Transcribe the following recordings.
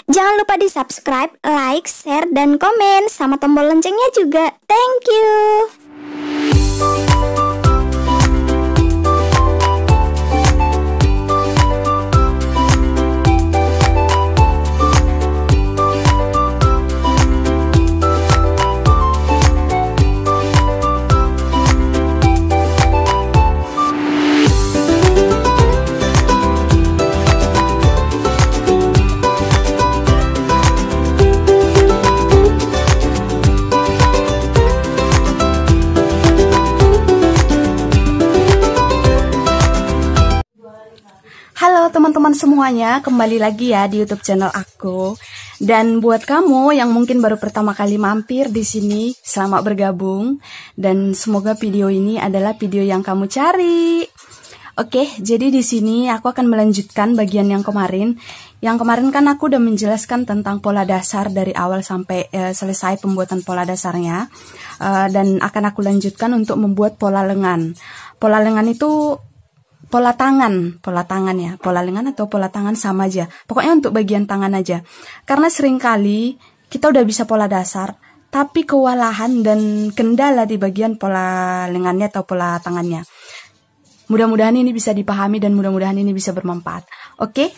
Jangan lupa di subscribe, like, share, dan komen, sama tombol loncengnya juga. Thank you. Halo teman-teman semuanya, kembali lagi ya di YouTube channel aku. Dan buat kamu yang mungkin baru pertama kali mampir di sini, selamat bergabung. Dan semoga video ini adalah video yang kamu cari. Oke, jadi di sini aku akan melanjutkan bagian yang kemarin. Yang kemarin kan aku udah menjelaskan tentang pola dasar dari awal sampai selesai pembuatan pola dasarnya. Dan akan aku lanjutkan untuk membuat pola lengan. Pola lengan itu pola tangan ya, pola lengan atau pola tangan sama aja. Pokoknya untuk bagian tangan aja. Karena seringkali kita udah bisa pola dasar, tapi kewalahan dan kendala di bagian pola lengannya atau pola tangannya. Mudah-mudahan ini bisa dipahami dan mudah-mudahan ini bisa bermanfaat. Oke?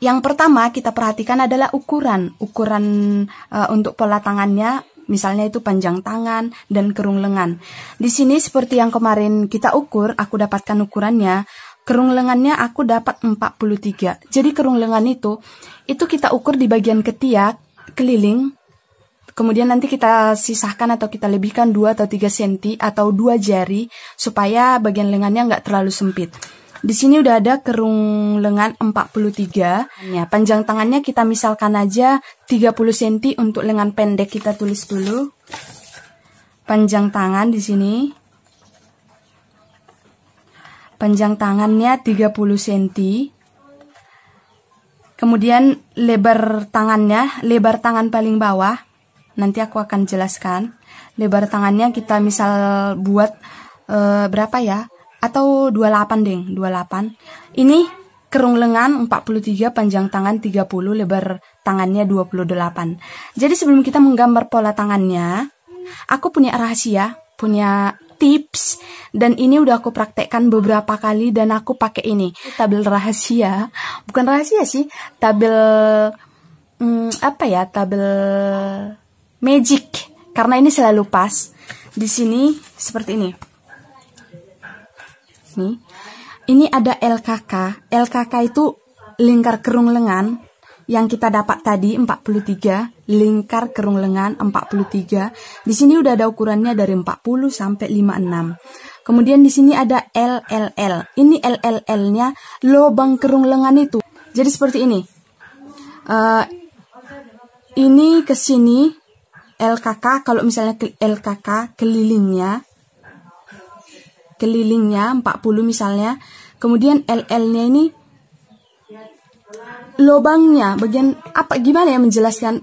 Yang pertama kita perhatikan adalah ukuran untuk pola tangannya. Misalnya itu panjang tangan dan kerung lengan. Di sini seperti yang kemarin kita ukur, aku dapatkan ukurannya. Kerung lengannya aku dapat 43. Jadi kerung lengan itu kita ukur di bagian ketiak, keliling. Kemudian nanti kita sisahkan atau kita lebihkan 2 atau 3 cm atau 2 jari supaya bagian lengannya nggak terlalu sempit. Di sini udah ada kerung lengan 43. Ya, panjang tangannya kita misalkan aja 30 cm untuk lengan pendek, kita tulis dulu. Panjang tangan di sini. Panjang tangannya 30 cm. Kemudian lebar tangan paling bawah. Nanti aku akan jelaskan. Lebar tangannya kita misal buat berapa ya? Atau 28 28. Ini kerung lengan 43, panjang tangan 30, lebar tangannya 28. Jadi sebelum kita menggambar pola tangannya, aku punya rahasia, punya tips, dan ini udah aku praktekkan beberapa kali dan aku pakai ini. Tabel rahasia, bukan rahasia sih, tabel tabel magic, karena ini selalu pas. Di sini seperti ini. Nih, ini ada LKK. LKK itu lingkar kerung lengan yang kita dapat tadi 43, lingkar kerung lengan 43. Di sini udah ada ukurannya dari 40 sampai 56. Kemudian di sini ada LLL. Ini LLL-nya lubang kerung lengan itu. Jadi seperti ini. Ini ke sini LKK, kalau misalnya LKK kelilingnya 40 misalnya. Kemudian LL-nya ini lubangnya bagian apa, gimana ya menjelaskan?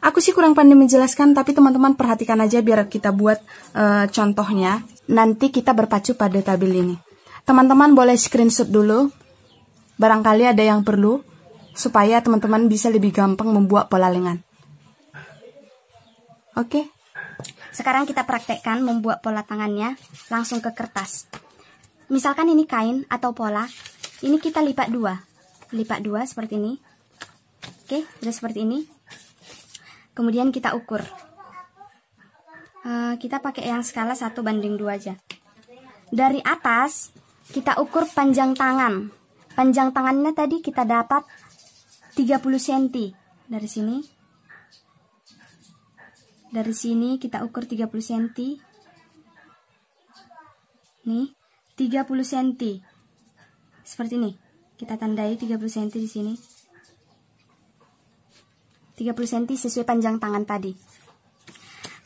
Aku sih kurang pandai menjelaskan, tapi teman-teman perhatikan aja biar kita buat contohnya. Nanti kita berpacu pada tabel ini. Teman-teman boleh screenshot dulu. Barangkali ada yang perlu supaya teman-teman bisa lebih gampang membuat pola lengan. Oke. Sekarang kita praktekkan membuat pola tangannya langsung ke kertas. Misalkan ini kain atau pola, ini kita lipat dua seperti ini. Oke, udah seperti ini. Kemudian kita ukur. Kita pakai yang skala 1:2 aja. Dari atas kita ukur panjang tangan. Panjang tangannya tadi kita dapat 30 cm. Dari sini. Dari sini kita ukur 30 cm. Nih, 30 cm. Seperti ini. Kita tandai 30 cm di sini. 30 cm sesuai panjang tangan tadi.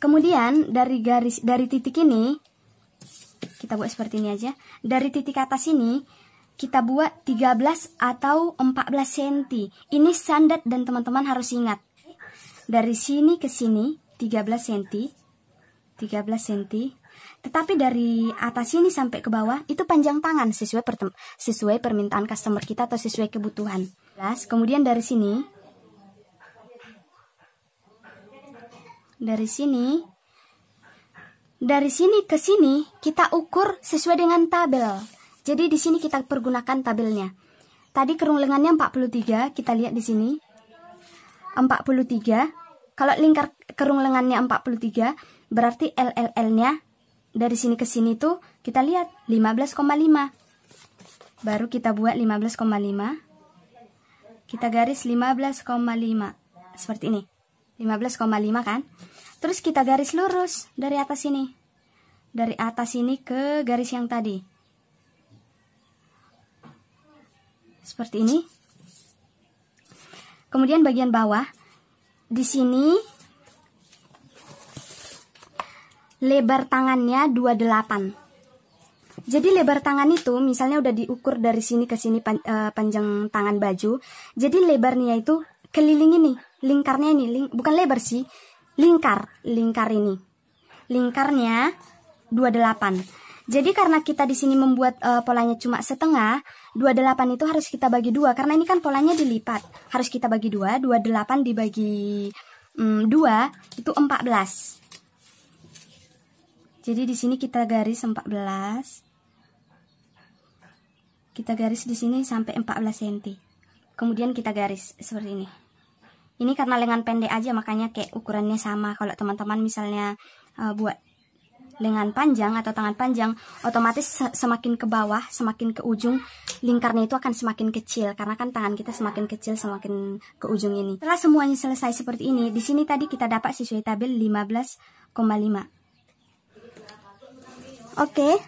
Kemudian dari titik ini kita buat seperti ini aja. Dari titik atas ini kita buat 13 atau 14 cm. Ini standar dan teman-teman harus ingat. Dari sini ke sini 13 cm. Tetapi dari atas sini sampai ke bawah itu panjang tangan sesuai permintaan customer kita atau sesuai kebutuhan. Kemudian dari sini Dari sini ke sini kita ukur sesuai dengan tabel. Jadi di sini kita pergunakan tabelnya. Tadi kerung lengannya 43, kita lihat di sini. 43. Kalau lingkar kerung lengannya 43, berarti LLL-nya dari sini ke sini tuh kita lihat 15,5. Baru kita buat 15,5. Kita garis 15,5. Seperti ini. 15,5 kan? Terus kita garis lurus dari atas sini. Dari atas ini ke garis yang tadi. Seperti ini. Kemudian bagian bawah. Di sini lebar tangannya 28. Jadi lebar tangan itu misalnya udah diukur dari sini ke sini panjang tangan baju. Jadi lebarnya itu keliling ini, lingkarnya ini, bukan lebar sih, lingkar ini. Lingkarnya 28. Jadi karena kita di sini membuat polanya cuma setengah, 28 itu harus kita bagi 2 karena ini kan polanya dilipat. Harus kita bagi 2, 28 dibagi 2 itu 14. Jadi di sini kita garis 14. Kita garis di sini sampai 14 cm. Kemudian kita garis seperti ini. Ini karena lengan pendek aja makanya kayak ukurannya sama. Kalau teman-teman misalnya buat lengan panjang atau tangan panjang, otomatis semakin ke bawah, semakin ke ujung, lingkarnya itu akan semakin kecil. Karena kan tangan kita semakin kecil, semakin ke ujung ini. Setelah semuanya selesai seperti ini, di sini tadi kita dapat sesuai tabel 15,5. Oke,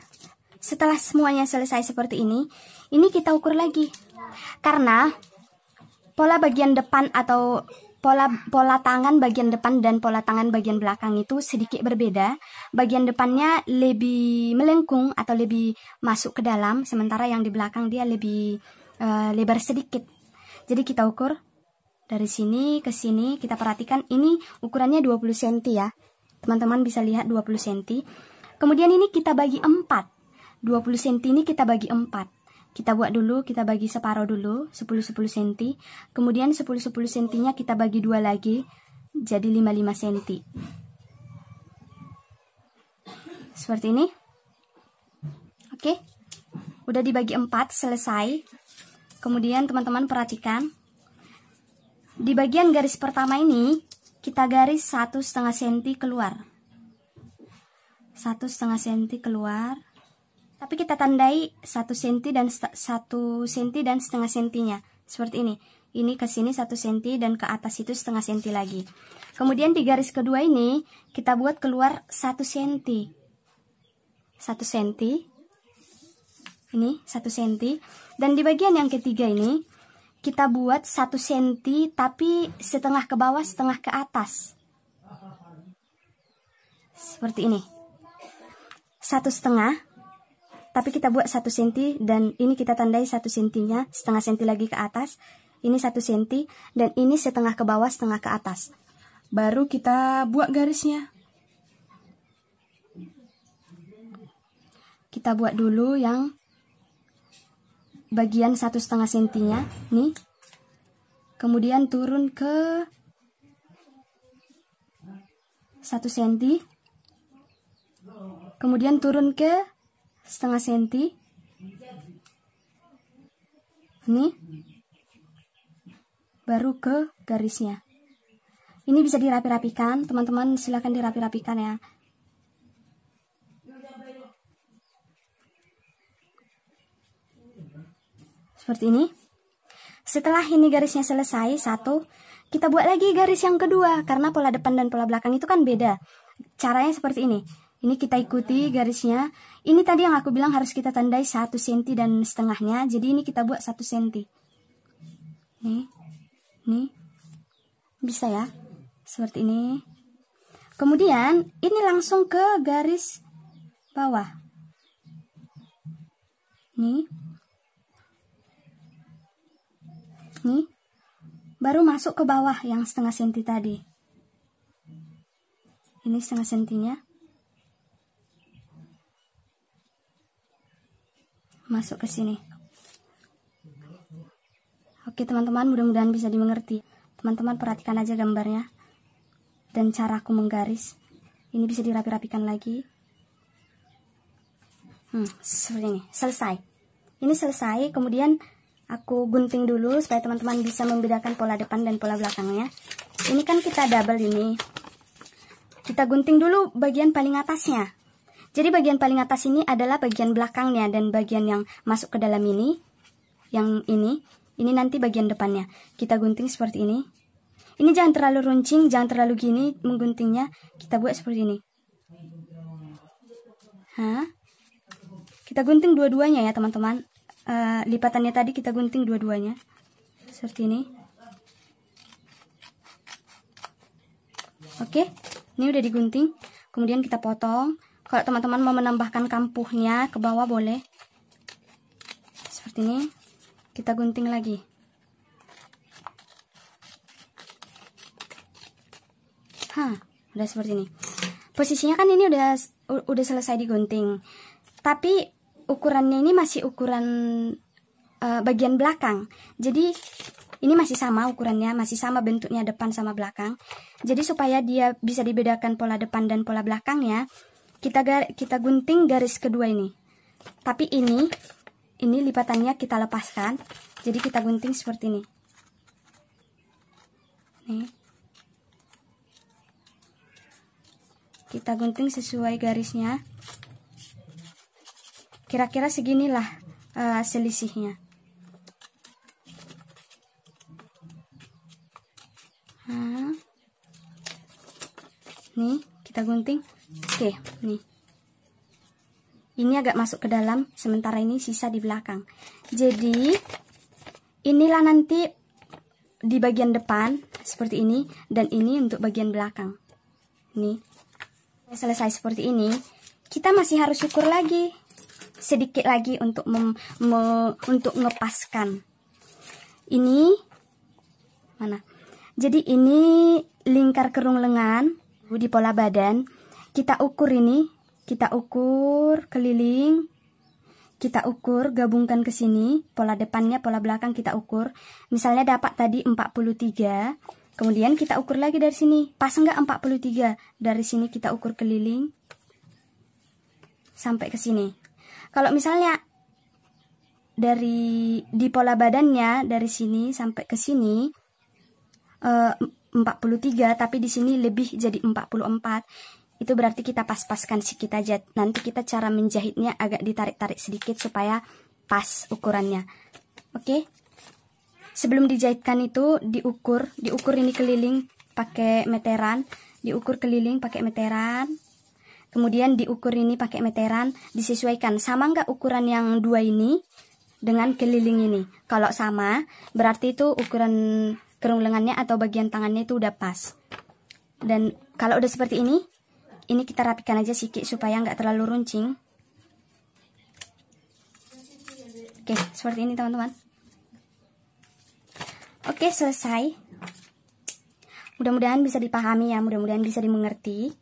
setelah semuanya selesai seperti ini kita ukur lagi. Karena pola bagian depan atau pola tangan bagian depan dan pola tangan bagian belakang itu sedikit berbeda. Bagian depannya lebih melengkung atau lebih masuk ke dalam, sementara yang di belakang dia lebih lebar sedikit. Jadi kita ukur dari sini ke sini, kita perhatikan ini ukurannya 20 cm ya. Teman-teman bisa lihat 20 cm. Kemudian ini kita bagi 4. 20 cm ini kita bagi 4. Kita buat dulu, kita bagi separuh dulu, 10-10 cm. Kemudian 10-10 cm-nya kita bagi 2 lagi, jadi 5-5 cm. Seperti ini. Oke. Udah dibagi 4, selesai. Kemudian teman-teman perhatikan. Di bagian garis pertama ini, kita garis 1,5 cm keluar. 1,5 cm keluar. Tapi kita tandai 1 cm dan 1 cm dan setengah cm-nya. Seperti ini. Ini ke sini 1 cm dan ke atas itu setengah cm lagi. Kemudian di garis kedua ini kita buat keluar 1 cm. 1 cm. Ini 1 cm. Dan di bagian yang ketiga ini kita buat 1 cm tapi setengah ke bawah, setengah ke atas. Seperti ini. 1,5. Tapi kita buat 1 cm dan ini kita tandai 1 cm-nya, setengah cm lagi ke atas. Ini 1 cm dan ini setengah ke bawah, setengah ke atas. Baru kita buat garisnya. Kita buat dulu yang bagian 1,5 cm-nya, nih. Kemudian turun ke 1 cm. Kemudian turun ke setengah cm. Ini baru ke garisnya. Ini bisa dirapi-rapikan, teman-teman silahkan dirapi-rapikan ya. Seperti ini. Setelah ini garisnya selesai, 1, kita buat lagi garis yang kedua. Karena pola depan dan pola belakang itu kan beda. Caranya seperti ini. Ini kita ikuti garisnya. Ini tadi yang aku bilang harus kita tandai 1 cm dan setengahnya. Jadi ini kita buat 1 cm. Nih. Bisa ya. Seperti ini. Kemudian ini langsung ke garis bawah. Nih. Baru masuk ke bawah yang setengah cm tadi. Ini setengah cm-nya. Masuk ke sini. Oke teman-teman, mudah-mudahan bisa dimengerti. Teman-teman perhatikan aja gambarnya. dan cara aku menggaris. Ini bisa dirapi-rapikan lagi. Seperti ini. Selesai. Ini selesai. Kemudian aku gunting dulu supaya teman-teman bisa membedakan pola depan dan pola belakangnya. Ini kan kita double ini. Kita gunting dulu bagian paling atasnya. Jadi bagian paling atas ini adalah bagian belakangnya, dan bagian yang masuk ke dalam ini, yang ini nanti bagian depannya. Kita gunting seperti ini. Ini jangan terlalu runcing, jangan terlalu gini mengguntingnya. Kita buat seperti ini. Kita gunting dua-duanya ya teman-teman. Lipatannya tadi kita gunting dua-duanya. Seperti ini. Oke, ini udah digunting. Kemudian kita potong. Kalau teman-teman mau menambahkan kampuhnya ke bawah boleh. Seperti ini. Kita gunting lagi. Udah seperti ini. Posisinya kan ini udah selesai digunting. Tapi ukurannya ini masih ukuran bagian belakang. Jadi ini masih sama ukurannya, masih sama bentuknya depan sama belakang. Jadi supaya dia bisa dibedakan pola depan dan pola belakangnya, kita gunting garis kedua ini. Tapi ini lipatannya kita lepaskan. Jadi kita gunting seperti ini. Nih. Kita gunting sesuai garisnya. Kira-kira seginilah selisihnya. Nih, kita gunting. Oke, nih. Ini agak masuk ke dalam, sementara ini sisa di belakang. Jadi, inilah nanti di bagian depan, seperti ini. Dan ini untuk bagian belakang. Nih. Selesai seperti ini, kita masih harus ukur lagi sedikit lagi untuk untuk ngepaskan. Ini mana? Jadi ini lingkar kerung lengan di pola badan. Kita ukur ini, kita ukur keliling, kita ukur gabungkan ke sini, pola depannya, pola belakang kita ukur. Misalnya dapat tadi 43. Kemudian kita ukur lagi dari sini. Pas enggak 43? Dari sini kita ukur keliling. Sampai ke sini. Kalau misalnya di pola badannya, dari sini sampai ke sini 43. Tapi di sini lebih jadi 44. Itu berarti kita pas-paskan sedikit aja. Nanti kita cara menjahitnya agak ditarik-tarik sedikit supaya pas ukurannya. Oke? Sebelum dijahitkan itu diukur ini keliling pakai meteran, diukur keliling pakai meteran. Kemudian diukur ini pakai meteran, disesuaikan sama nggak ukuran yang dua ini dengan keliling ini. Kalau sama, berarti itu ukuran kerung lengannya atau bagian tangannya itu udah pas. Dan kalau udah seperti ini kita rapikan aja sedikit supaya nggak terlalu runcing. Oke, seperti ini teman-teman. Oke, selesai. Mudah-mudahan bisa dipahami ya, mudah-mudahan bisa dimengerti.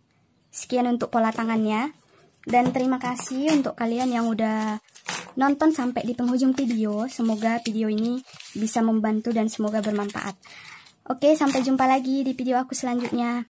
Sekian untuk pola tangannya. Dan terima kasih untuk kalian yang udah nonton sampai di penghujung video. Semoga video ini bisa membantu dan semoga bermanfaat. Oke, sampai jumpa lagi di video aku selanjutnya.